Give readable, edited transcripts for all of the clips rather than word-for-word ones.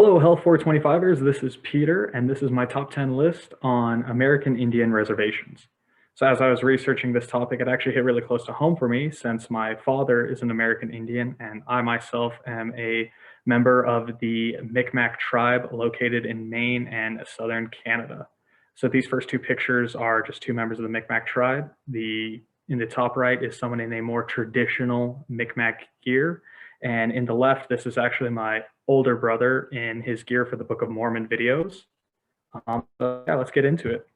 Hello, Health 425ers. This is Peter, and this is my top 10 list on American Indian reservations. So as I was researching this topic, it actually hit really close to home for me since my father is an American Indian, and I myself am a member of the Micmac tribe located in Maine and southern Canada. So these first two pictures are just two members of the Micmac tribe. In the top right is someone in a more traditional Micmac gear, and in the left, this is actually my older brother in his gear for the Book of Mormon videos. Yeah, let's get into it.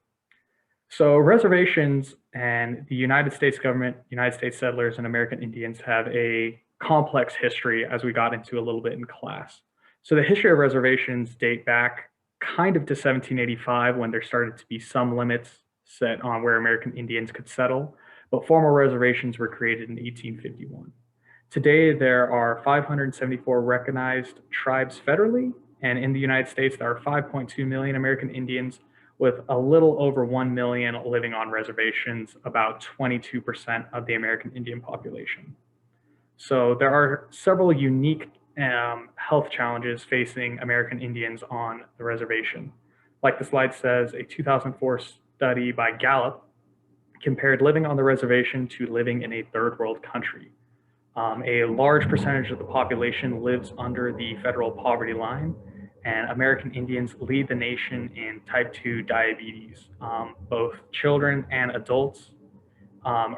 So reservations and the United States government, United States settlers, and American Indians have a complex history, as we got into a little bit in class. So the history of reservations date back kind of to 1785, when there started to be some limits set on where American Indians could settle, but formal reservations were created in 1851. Today, there are 574 recognized tribes federally, and in the United States, there are 5.2 million American Indians, with a little over 1 million living on reservations, about 22% of the American Indian population. So there are several unique health challenges facing American Indians on the reservation. Like the slide says, a 2004 study by Gallup compared living on the reservation to living in a third world country. A large percentage of the population lives under the federal poverty line, and American Indians lead the nation in type 2 diabetes, both children and adults.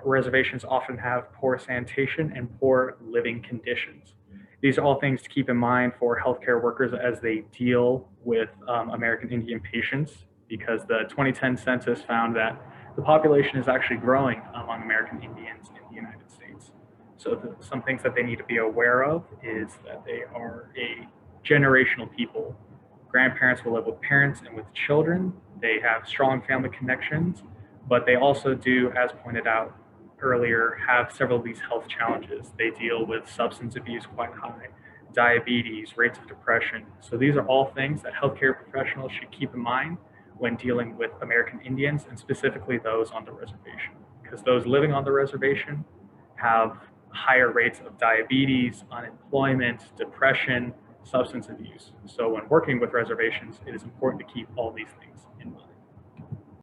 Reservations often have poor sanitation and poor living conditions. These are all things to keep in mind for healthcare workers as they deal with American Indian patients, because the 2010 census found that the population is actually growing among American Indians in the United States. So some things that they need to be aware of is that they are a generational people. Grandparents will live with parents and with children. They have strong family connections, but they also do, as pointed out earlier, have several of these health challenges. They deal with substance abuse quite high, diabetes, rates of depression. So these are all things that healthcare professionals should keep in mind when dealing with American Indians, and specifically those on the reservation, because those living on the reservation have higher rates of diabetes, unemployment, depression, substance abuse. So when working with reservations, it is important to keep all these things